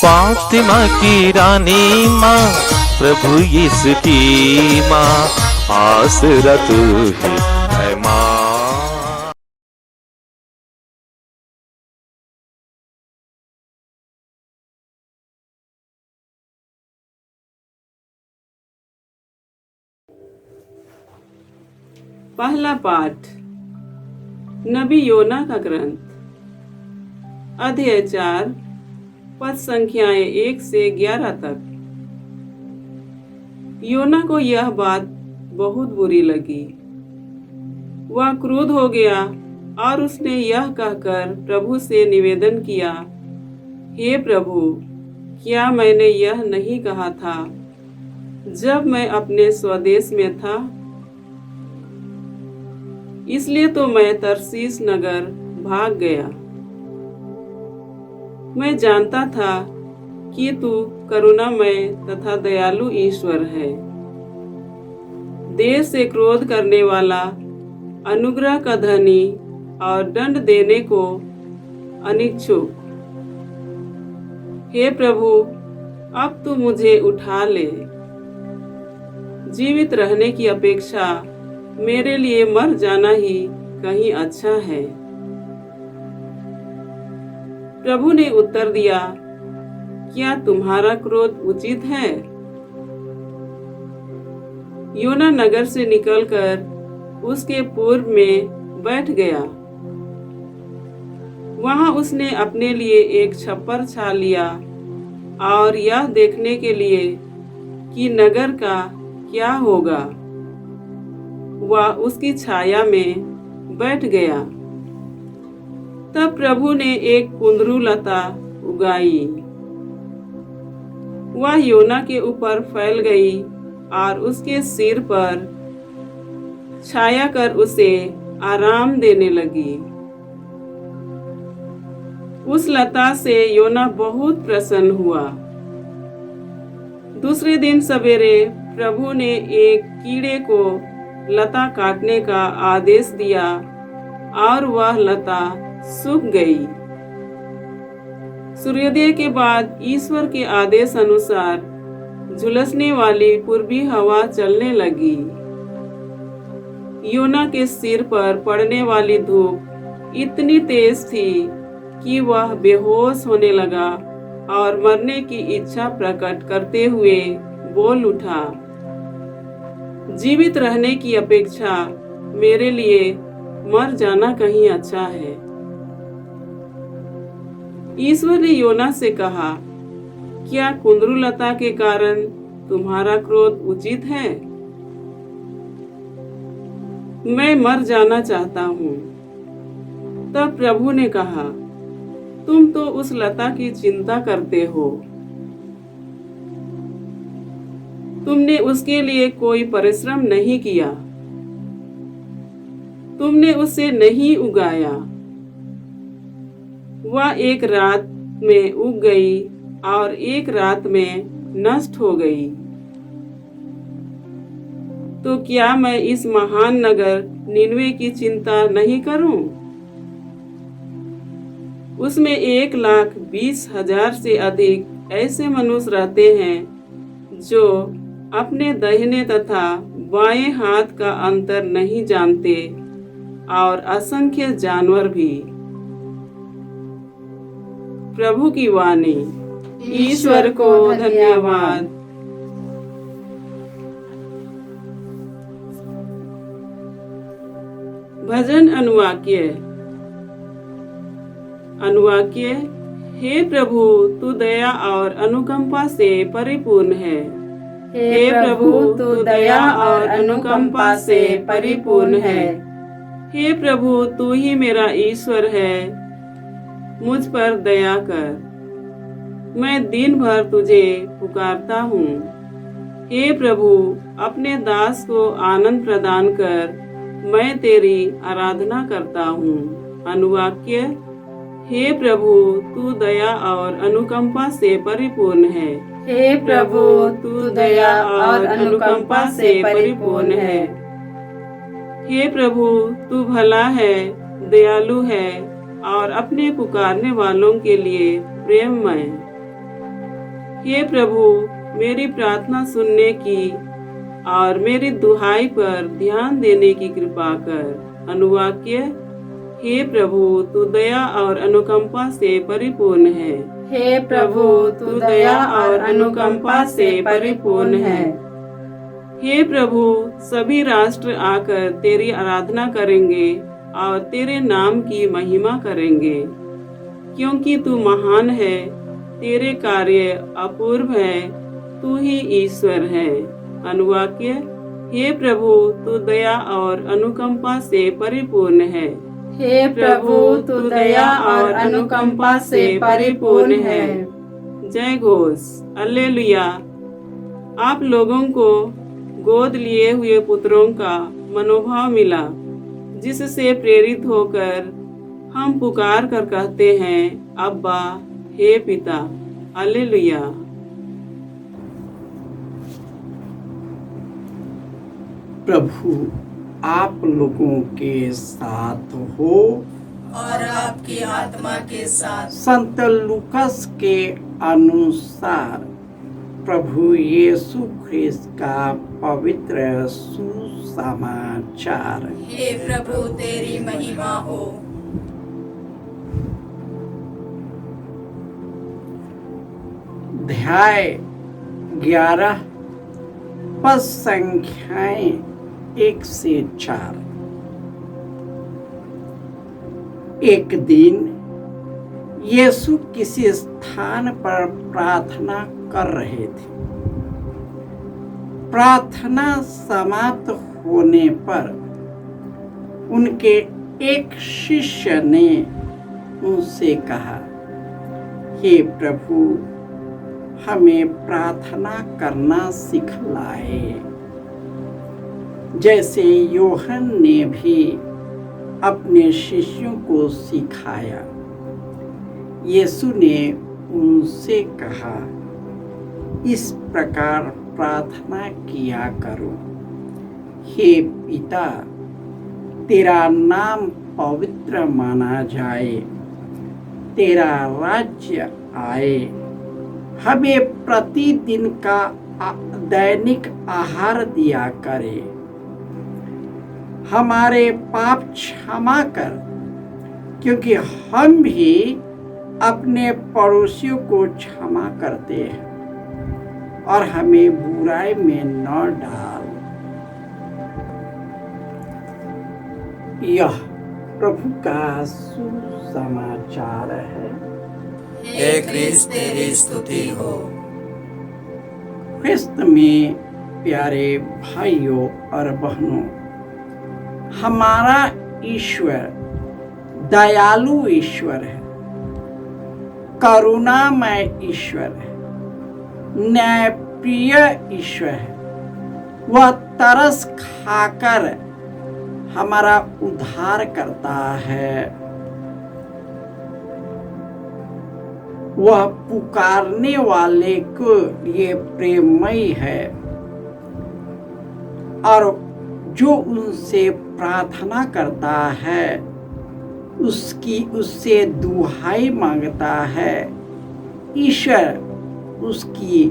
फातिमा की रानी माँ, प्रभु यीशु की माँ, आसरा तू ही है माँ। पहला पाठ नबी योना का ग्रंथ, अध्याय 4, पद संख्याएं 1 से 11 तक। योना को यह बात बहुत बुरी लगी। वह क्रुद्ध हो गया और उसने यह कहकर प्रभु से निवेदन किया, हे प्रभु, क्या मैंने यह नहीं कहा था जब मैं अपने स्वदेश में था? इसलिए तो मैं तरसीस नगर भाग गया। मैं जानता था कि तू करुणामय तथा दयालु ईश्वर है, देर से क्रोध करने वाला, अनुग्रह का धनी और दंड देने को अनिच्छुक। हे प्रभु, अब तू मुझे उठा ले। जीवित रहने की अपेक्षा मेरे लिए मर जाना ही कहीं अच्छा है। प्रभु ने उत्तर दिया, क्या तुम्हारा क्रोध उचित है? योना नगर से निकलकर उसके पूर्व में बैठ गया। वहां उसने अपने लिए एक छप्पर छा लिया और यह देखने के लिए कि नगर का क्या होगा, वह उसकी छाया में बैठ गया। तब प्रभु ने एक कुंदरू लता उगाई। वह योना के ऊपर फैल गई और उसके सिर पर छाया कर उसे आराम देने लगी। उस लता से योना बहुत प्रसन्न हुआ। दूसरे दिन सवेरे प्रभु ने एक कीड़े को लता काटने का आदेश दिया और वह लता सूख गई। सूर्योदय के बाद ईश्वर के आदेश अनुसार झुलसने वाली पूर्वी हवा चलने लगी। योना के सिर पर पड़ने वाली धूप इतनी तेज थी कि वह बेहोश होने लगा और मरने की इच्छा प्रकट करते हुए बोल उठा, जीवित रहने की अपेक्षा मेरे लिए मर जाना कहीं अच्छा है। ईश्वर ने योना से कहा, क्या कुंदरू लता के कारण तुम्हारा क्रोध उचित है? मैं मर जाना चाहता हूँ। तब प्रभु ने कहा, तुम तो उस लता की चिंता करते हो। तुमने उसके लिए कोई परिश्रम नहीं किया, तुमने उसे नहीं उगाया। वह एक रात में उग गई और एक रात में नष्ट हो गई। तो क्या मैं इस महान नगर निनवे की चिंता नहीं करूं? उसमें 1,20,000 से अधिक ऐसे मनुष्य रहते हैं जो अपने दाहिने तथा बाएं हाथ का अंतर नहीं जानते, और असंख्य जानवर भी। प्रभु की वाणी। ईश्वर को धन्यवाद। भजन अनुवाक्य। अनुवाक्य। हे प्रभु, तू दया और अनुकंपा से परिपूर्ण है। हे प्रभु, तू दया और अनुकंपा से परिपूर्ण है। हे प्रभु, तू ही मेरा ईश्वर है, मुझ पर दया कर। मैं दिन भर तुझे पुकारता हूँ। हे प्रभु, अपने दास को आनंद प्रदान कर, मैं तेरी आराधना करता हूँ। अनुवाक्य। हे प्रभु, तू दया और अनुकंपा से परिपूर्ण है। हे प्रभु, तू दया और अनुकंपा से परिपूर्ण है। हे प्रभु, तू भला है, दयालु है और अपने पुकारने वालों के लिए प्रेममय। हे प्रभु, मेरी प्रार्थना सुनने की और मेरी दुहाई पर ध्यान देने की कृपा कर। अनुवाक्य: हे प्रभु, तू दया और अनुकंपा से परिपूर्ण है। हे प्रभु, तू दया और अनुकंपा से परिपूर्ण है। हे प्रभु, सभी राष्ट्र आकर तेरी आराधना करेंगे और तेरे नाम की महिमा करेंगे, क्योंकि तू महान है, तेरे कार्य अपूर्व है, तू ही ईश्वर है। अनुवाक्य: हे प्रभु, तू दया और अनुकंपा से परिपूर्ण है। हे प्रभु, तू दया और अनुकंपा से परिपूर्ण है। जय घोष। हालेलुया। आप लोगों को गोद लिए हुए पुत्रों का मनोभाव मिला, जिससे प्रेरित होकर हम पुकार कर कहते हैं, अब्बा, हे पिता। हालेलुया। प्रभु आप लोगों के साथ हो और आपकी आत्मा के साथ। संत लूकस के अनुसार प्रभु यीशु ख्रिस्त का पवित्र सुसमाचार। हे प्रभु, तेरी महिमा हो। अध्याय 11 पद संख्याएं 1 से 4। एक दिन यीशु किसी स्थान पर प्रार्थना कर रहे थे। प्रार्थना समाप्त होने पर उनके एक शिष्य ने उनसे कहा, हे प्रभु, हमें प्रार्थना करना सिखलाए, जैसे यूहन्ना ने भी अपने शिष्यों को सिखाया। यीशु ने उनसे कहा, इस प्रकार प्रार्थना किया करो, हे पिता, तेरा नाम पवित्र माना जाए, तेरा राज्य आए, हमें प्रतिदिन का दैनिक आहार दिया करे, हमारे पाप क्षमा कर, क्योंकि हम भी अपने पड़ोसियों को क्षमा करते हैं, और हमें बुराई में न डाल। यह प्रभु का सुसमाचार है। हे ख्रिस्त, तेरी स्तुति हो। ख्रिस्त में प्यारे भाइयों और बहनों, हमारा ईश्वर दयालु ईश्वर है, करुणामय ईश्वर है, न्यायप्रिय ईश्वर है। वह तरस खाकर हमारा उद्धार करता है। वह पुकारने वाले को लिए प्रेममयी है, और जो उनसे प्रार्थना करता है, उससे दुहाई मांगता है, ईश्वर उसकी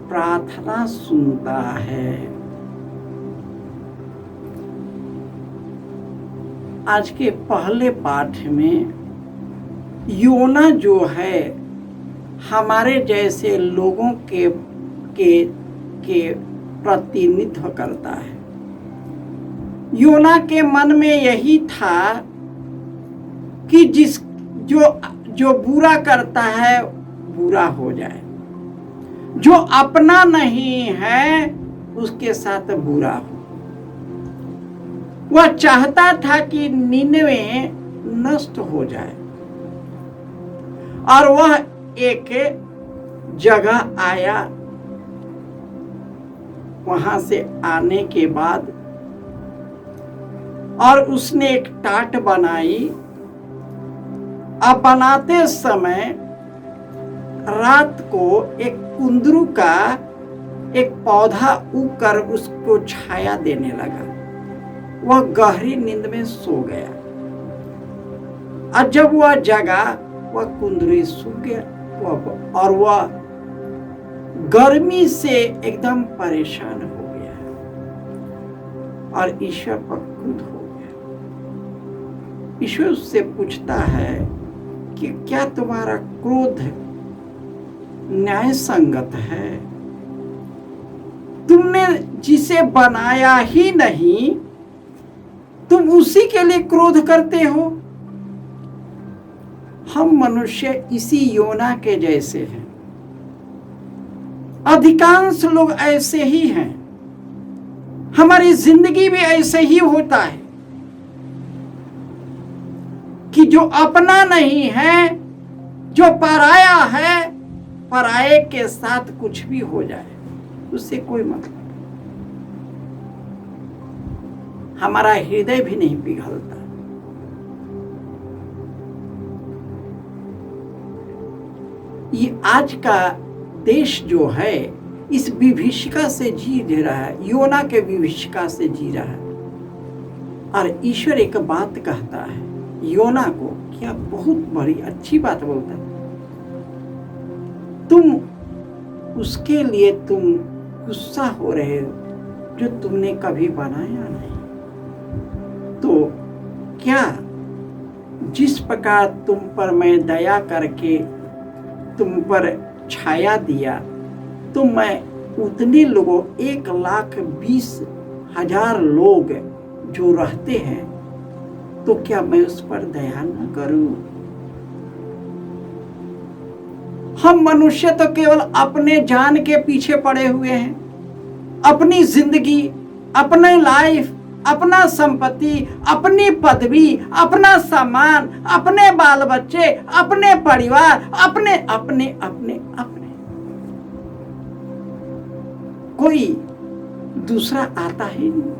प्रार्थना सुनता है। आज के पहले पाठ में योना जो है, हमारे जैसे लोगों के प्रतिनिधित्व करता है। योना के मन में यही था कि जो बुरा करता है बुरा हो जाए, जो अपना नहीं है उसके साथ बुरा हो। वह चाहता था कि निनवे नष्ट हो जाए, और वह एक जगह आया। वहां से आने के बाद और उसने एक टाट बनाई। अब बनाते समय रात को एक कुंदरू का एक पौधा उगकर उसको छाया देने लगा। वह गहरी नींद में सो गया, और जब वह जगा, वह कुंदरू सूख गया, और वह गर्मी से एकदम परेशान हो गया और ईश्वर पर क्रुद्ध हो गया। ईश्वर उससे पूछता है कि क्या तुम्हारा क्रोध न्याय संगत है? तुमने जिसे बनाया ही नहीं, तुम उसी के लिए क्रोध करते हो। हम मनुष्य इसी योना के जैसे हैं। अधिकांश लोग ऐसे ही हैं। हमारी जिंदगी भी ऐसे ही होता है कि जो अपना नहीं है, जो पराया है, पराये के साथ कुछ भी हो जाए उससे कोई मतलब नहीं। हमारा हृदय भी नहीं पिघलता। ये आज का देश जो है इस विभीषिका से जी रहा है, योना के विभीषिका से जी रहा है। और ईश्वर एक बात कहता है योना को, क्या बहुत बड़ी अच्छी बात बोलता है, तुम उसके लिए तुम गुस्सा हो रहे हो जो तुमने कभी बनाया नहीं। तो क्या जिस प्रकार तुम पर मैं दया करके तुम पर छाया दिया, तो मैं उतने लोगों 1,20,000 लोग जो रहते हैं, तो क्या मैं उस पर दया न करूं? हम मनुष्य तो केवल अपने जान के पीछे पड़े हुए हैं। अपनी जिंदगी, अपने लाइफ, अपना संपत्ति, अपनी पदवी, अपना सम्मान, अपने बाल बच्चे, अपने परिवार, अपने अपने अपने अपने। कोई दूसरा आता ही नहीं।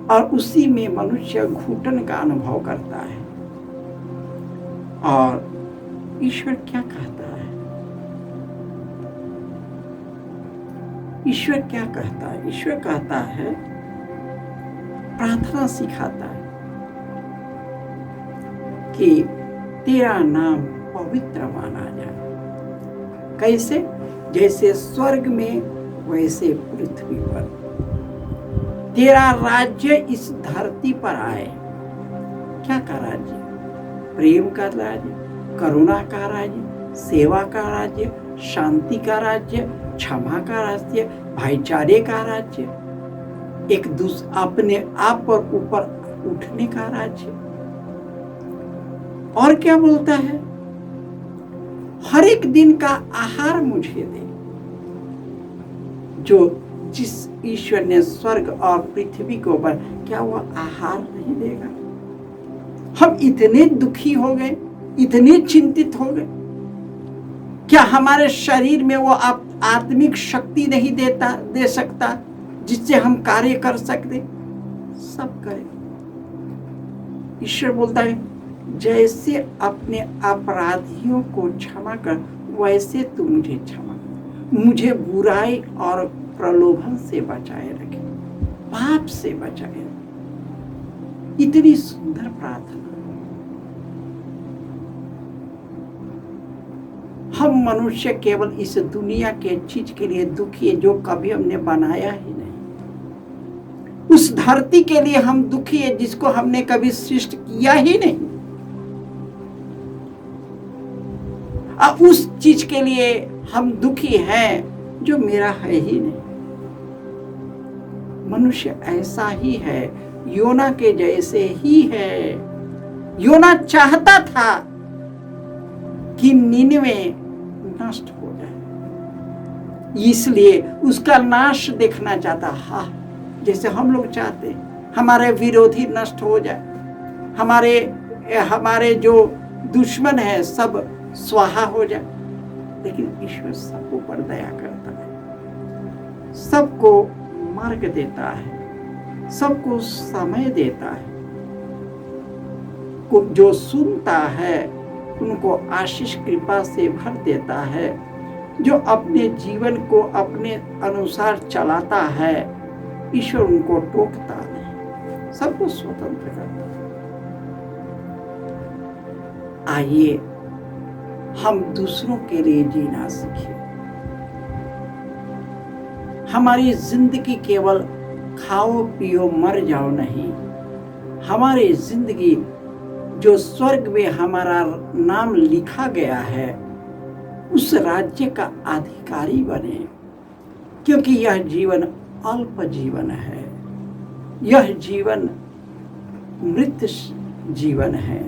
और उसी में मनुष्य घुटन का अनुभव करता है। और ईश्वर क्या कहता है? ईश्वर क्या कहता है? ईश्वर कहता है, प्रार्थना सिखाता है कि तेरा नाम पवित्र माना जाए। कैसे? जैसे स्वर्ग में वैसे पृथ्वी पर। तेरा राज्य इस धरती पर आए। क्या का राज्य? प्रेम का राज्य, करुणा का राज्य, सेवा का राज्य, शांति का राज्य, क्षमा का राज्य, भाईचारे का राज्य, अपने आप पर ऊपर उठने का राज्य। और क्या बोलता है? हर एक दिन का आहार मुझे दे। जो जिस ईश्वर ने स्वर्ग और पृथ्वी के ऊपर, क्या वो आहार नहीं देगा? हम इतने दुखी हो गए, इतने चिंतित हो गए। क्या हमारे शरीर में वो आत्मिक शक्ति नहीं दे सकता जिससे हम कार्य कर सकते? सब करें। ईश्वर बोलता है, जैसे अपने अपराधियों को क्षमा कर, वैसे तू मुझे क्षमा कर। मुझे बुराई और प्रलोभन से बचाए रखे, पाप से बचाए रखे। इतनी सुंदर प्रार्थना। हम मनुष्य केवल इस दुनिया के चीज के लिए दुखी है जो कभी हमने बनाया ही नहीं। उस धरती के लिए हम दुखी है जिसको हमने कभी सृष्टि किया ही नहीं। और उस चीज के लिए हम दुखी हैं जो मेरा है ही नहीं। मनुष्य ऐसा ही है, योना के जैसे ही है। योना चाहता था कि निनवे नष्ट हो जाए, इसलिए उसका नाश देखना चाहता। हाँ, जैसे हम लोग चाहते हमारे विरोधी नष्ट हो जाए, हमारे जो दुश्मन है सब स्वाहा हो जाए। लेकिन ईश्वर सबको पर दया करता है, सबको मार्ग देता है, सबको समय देता है। जो सुनता है उनको आशीष कृपा से भर देता है। जो अपने जीवन को अपने अनुसार चलाता है, ईश्वर उनको टोकता नहीं, सबको स्वतंत्र करता है। आइए हम दूसरों के लिए जीना सीखें। हमारी जिंदगी केवल खाओ पियो मर जाओ नहीं, हमारी जिंदगी जो स्वर्ग में हमारा नाम लिखा गया है उस राज्य का अधिकारी बने, क्योंकि यह जीवन अल्प जीवन है, यह जीवन मृत जीवन है,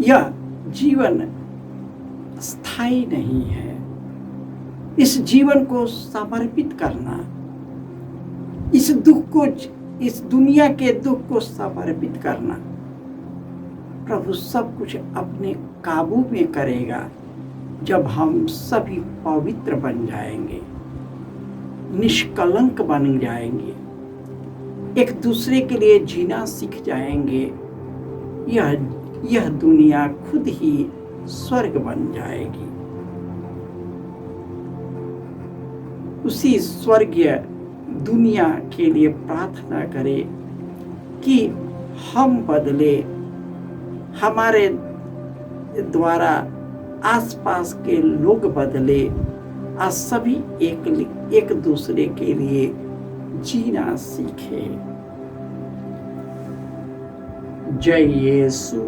यह जीवन स्थायी नहीं है। इस जीवन को समर्पित करना, इस दुख को, इस दुनिया के दुख को समर्पित करना, प्रभु सब कुछ अपने काबू में करेगा जब हम सभी पवित्र बन जाएंगे, निष्कलंक बन जाएंगे, एक दूसरे के लिए जीना सीख जाएंगे। यह दुनिया खुद ही स्वर्ग बन जाएगी। उसी स्वर्गीय दुनिया के लिए प्रार्थना करें कि हम बदले, हमारे द्वारा आसपास के लोग बदले, आज सभी एक दूसरे के लिए जीना सीखे। जय यीशु।